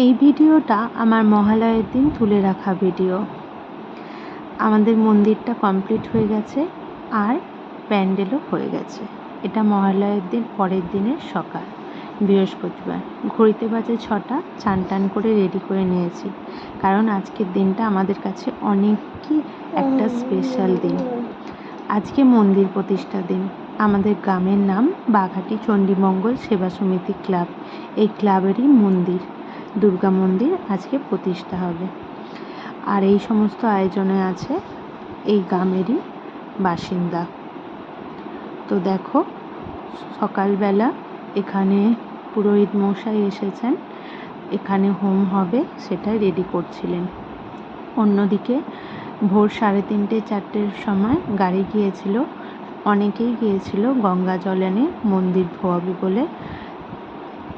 এই ভিডিওটা আমার মহালয়ের দিন তুলে রাখা ভিডিও। আমাদের মন্দিরটা কমপ্লিট হয়ে গেছে আর প্যান্ডেলও হয়ে গেছে। এটা মহালয়ের দিন পরের দিনের সকাল, বৃহস্পতিবার। ঘড়িতে বাজে 6টা। চান টান করে রেডি করে নিয়েছি, কারণ আজকের দিনটা আমাদের কাছে অনেকই একটা স্পেশাল দিন। আজকে মন্দির প্রতিষ্ঠা দিন। আমাদের গ্রামের নাম বাঘাটি চণ্ডীমঙ্গল সেবা সমিতি ক্লাব। এই ক্লাবেরই মন্দির, দুর্গা মন্দির আজকে প্রতিষ্ঠা হবে। আর এই সমস্ত আয়োজনে আছে এই গ্রামেরই বাসিন্দা। তো দেখো, সকালবেলা এখানে পুরোহিত মশাই এসেছেন, এখানে হোম হবে সেটাই রেডি করছিলেন। অন্যদিকে ভোর 3:30 4টের সময় গাড়ি গিয়েছিল, অনেকেই গিয়েছিল গঙ্গা জল এনে মন্দির ধোয়াবে বলে।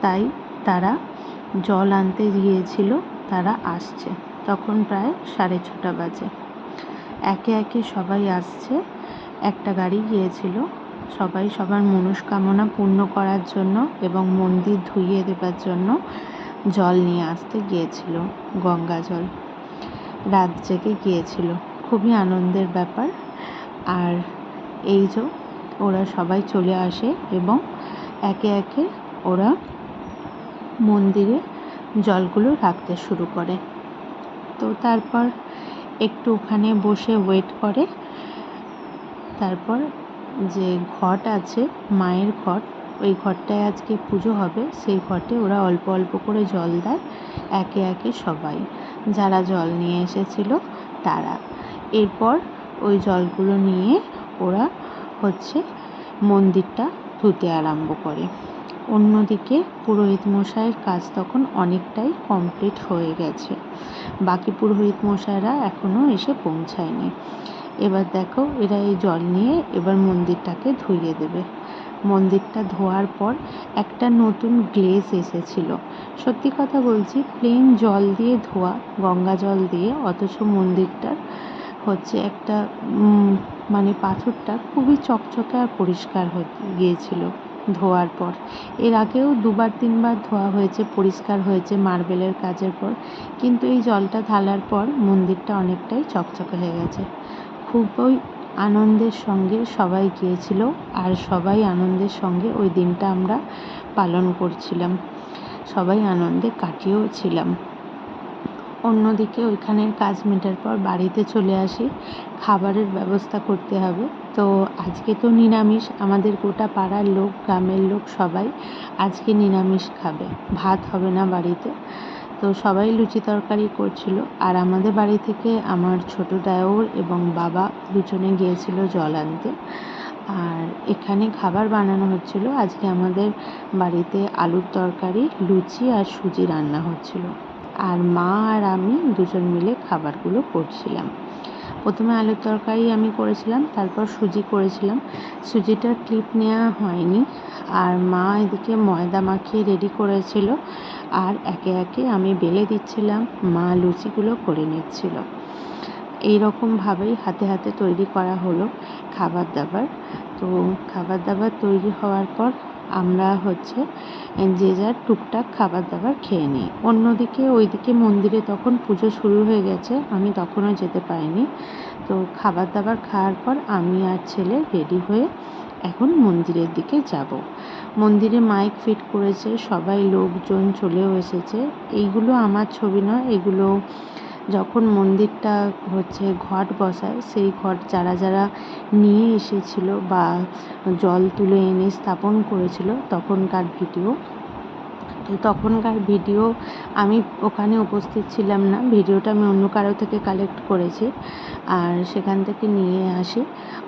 তাই তারা জল আনতে গিয়েছিল, তারা আসছে। তখন প্রায় 6:30 বাজে। একে একে সবাই আসছে। একটা গাড়ি গিয়েছিল, সবাই সবার মনস্কামনা পূর্ণ করার জন্য এবং মন্দির ধুইয়ে দেবার জন্য জল নিয়ে আসতে গিয়েছিল, গঙ্গা জল। রাত জেগে গিয়েছিল, খুবই আনন্দের ব্যাপার। আর এই যে ওরা সবাই চলে আসে এবং একে একে ওরা মন্দিরে জলগুলো রাখতে শুরু করে। তো তারপর একটু ওখানে বসে ওয়েট করে। তারপর যে ঘট আছে, মায়ের ঘট, ওই ঘরটায় আজকে পুজো হবে, সেই ঘটে ওরা অল্প অল্প করে জল দেয় একে একে সবাই, যারা জল নিয়ে এসেছিল তারা। এরপর ওই জলগুলো নিয়ে ওরা মন্দিরটা ধুতে আরম্ভ করে। অন্যদিকে পুরোহিত মশাইয়ের কাজ তখন অনেকটাই কমপ্লিট হয়ে গেছে, বাকি পুরোহিত মশাইরা এখনও এসে পৌঁছায়নি। এবার দেখো, এরা এই জল নিয়ে এবার মন্দিরটাকে ধুইয়ে দেবে। মন্দিরটা ধোয়ার পর একটা নতুন গ্লেজ এসেছিল। সত্যি কথা বলছি, প্লেন জল দিয়ে ধোয়া, গঙ্গা জল দিয়ে, অথচ মন্দিরটার একটা পাথরটা খুবই চকচকে আর পরিষ্কার হয়ে গিয়েছিল ধোয়ার পর। এর আগেও 2-3বার ধোয়া হয়েছে, পরিষ্কার হয়েছে মার্বেলের কাজের পর, কিন্তু এই জলটা ঢালার পর মন্দিরটা অনেকটাই চকচকে হয়ে গেছে। খুবই আনন্দের সঙ্গে সবাই গিয়েছিল, আর সবাই আনন্দের সঙ্গে ওই দিনটা আমরা পালন করছিলাম, সবাই আনন্দে কাটিয়েও ছিলাম। অন্যদিকে ওইখানের কাজ মেটার পর বাড়িতে চলে আসি, খাবারের ব্যবস্থা করতে হবে। তো আজকে তো নিরামিষ, আমাদের গোটা পাড়ার লোক, গ্রামের লোক সবাই আজকে নিরামিষ খাবে, ভাত হবে না বাড়িতে। তো সবাই লুচি তরকারি করছিল। আর আমাদের বাড়ি থেকে আমার ছোট দেওর এবং বাবা দুজনে গিয়েছিল জল আনতে। আর এখানে খাবার বানানো হচ্ছিল। আজকে আমাদের বাড়িতে আলুর তরকারি, লুচি আর সুজি রান্না হচ্ছিল। আর মা আর আমি দুজন মিলে খাবারগুলো করছিলাম। প্রথমে আলুর তরকারি আমি করেছিলাম, তারপর সুজি করেছিলাম। সুজিটার ক্লিপ নেওয়া হয়নি। আর মা এদিকে ময়দা মাখিয়ে রেডি করেছিল, আর একে একে আমি বেলে দিচ্ছিলাম, মা লুচিগুলো করে নিচ্ছিল। এইরকমভাবেই হাতে হাতে তৈরি করা হলো খাবার দাবার। তো খাবার দাবার তৈরি হওয়ার পর আমরা যে যার টুকটাক খাবার দাবার খেয়ে নিই। অন্যদিকে ওইদিকে মন্দিরে তখন পুজো শুরু হয়ে গেছে, আমি তখনও যেতে পারিনি। তো খাবার দাবার খাওয়ার পর আমি আর ছেলে রেডি হয়ে এখন মন্দিরের দিকে যাব। মন্দিরে মাইক ফিট করেছে, সবাই লোকজন চলেও এসেছে। এইগুলো আমার ছবি নয়, এগুলো যখন মন্দিরটা ঘট বসায়, সেই ঘট যারা যারা নিয়ে এসেছিল বা জল তুলে এনে স্থাপন করেছিল তখনকার ভিডিও। তো তখনকার ভিডিও আমি ওখানে উপস্থিত ছিলাম না, ভিডিওটা আমি অন্য কারো থেকে কালেক্ট করেছি আর সেখান থেকে নিয়ে আসি।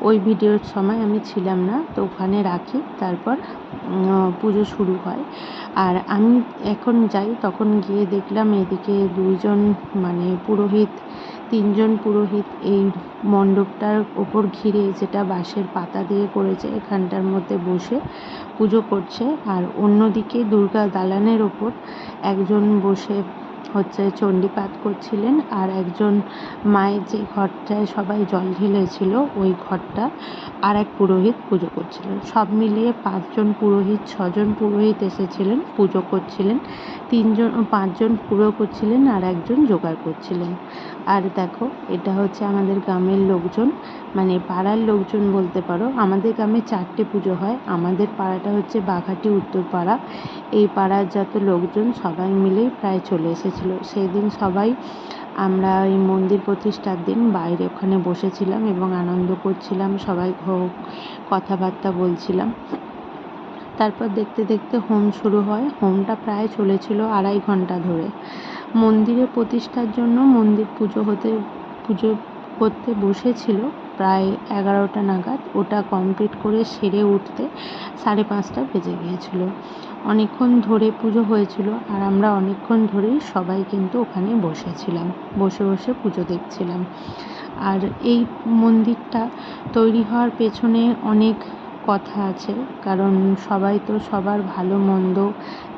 ওই ভিডিওর সময় আমি ছিলাম না, তো ওখানে রাখি, তারপর পুজো শুরু হয়। আর আমি এখন যাই, তখন গিয়ে দেখলাম এদিকে 2জন পুরোহিত, 3জন পুরোহিত এই মণ্ডপটার ওপর ঘিরে, যেটা বাঁশের পাতা দিয়ে করেছে, এখানটার মধ্যে বসে পুজো করছে। আর অন্যদিকে দুর্গা দালানের ওপর একজন বসে হচ্ছে চণ্ডীপাঠ করছিলেন, আর একজন মায়ের যে ঘরটায় সবাই জল ঢেলেছিল ওই ঘরটা আর এক পুরোহিত পুজো করছিলেন। সব মিলিয়ে 5 জন পুরোহিত, 6 জন পুরোহিত এসেছিলেন, পুজো করছিলেন। 5 জন পুরো করছিলেন আর একজন জোগাড় করছিলেন। আর দেখো, এটা হচ্ছে আমাদের গ্রামের লোকজন, মানে পাড়ার লোকজন বলতে পারো। আমাদের গ্রামে 4টে পুজো হয়। আমাদের পাড়াটা হচ্ছে বাঘাটি উত্তর পাড়া। এই পাড়ার যত লোকজন সবাই মিলেই প্রায় চলে এসেছিল। সেই দিন সবাই আমরা এই মন্দির প্রতিষ্ঠার দিন বাইরে ওখানে বসেছিলাম এবং আনন্দ করছিলাম, সবাই কথাবার্তা বলছিলাম। তারপর দেখতে দেখতে হোম শুরু হয়। হোমটা প্রায় চলেছিল 2.5 ঘন্টা ধরে। মন্দিরে প্রতিষ্ঠার জন্য মন্দির পুজো করতে বসেছিল প্রায় 11টা নাগাদ। ওটা কমপ্লিট করে সেরে উঠতে 5:30 বেজে গিয়েছিল। অনেকক্ষণ ধরে পুজো হয়েছিল, আর আমরা অনেকক্ষণ ধরেই সবাই কিন্তু ওখানে বসেছিলাম, বসে বসে পুজো দেখছিলাম। আর এই মন্দিরটা তৈরি হওয়ার পেছনে অনেক কথা আছে, কারণ সবাই তো সবার ভালো মন্দ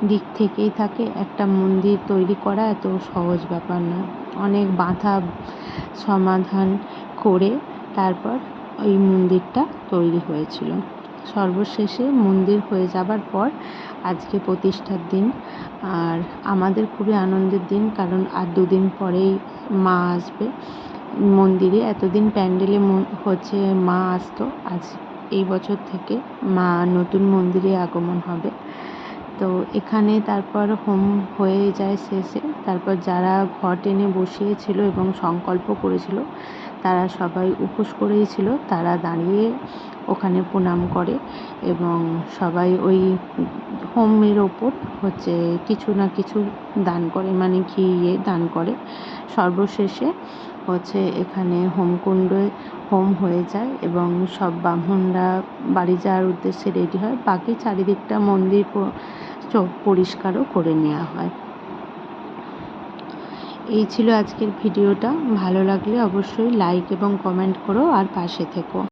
দিক থেকেই থাকে। একটা মন্দির তৈরি করা এত সহজ ব্যাপার না, অনেক বাধা সমাধান করে তারপর এই মন্দিরটা তৈরি হয়েছিল। সর্বশেষে মন্দির হয়ে যাবার পর আজকে প্রতিষ্ঠার দিন, আর আমাদের খুবই আনন্দের দিন, কারণ আর 2 দিন পরেই মা আসবে মন্দিরে। এতদিন প্যান্ডেলে হচ্ছে মা আসতো, আজ এই বছর থেকে মা নতুন মন্দিরে আগমন হবে। তো এখানে তারপর হোম হয়ে যায় শেষে। তারপর যারা ঘট এনে বসিয়েছিল এবং সংকল্প করেছিল তারা সবাই উপোস করেছিল, তারা দাঁড়িয়ে ওখানে প্রণাম করে এবং সবাই ওই হোমের ওপর হচ্ছে কিছু না কিছু দান করে, মানে ঘি দান করে। সর্বশেষে হচ্ছে এখানে হোমকুণ্ডে হোম হয়ে যায় এবং সব ব্রাহ্মণরা বাড়ি যাওয়ার উদ্দেশ্যে রেডি হয়। বাকি চারিদিকটা মন্দির পরিষ্কারও করে নেওয়া হয়। এই ছিল আজকের ভিডিওটা। ভালো লাগলে অবশ্যই লাইক এবং কমেন্ট করো আর পাশে থেকো।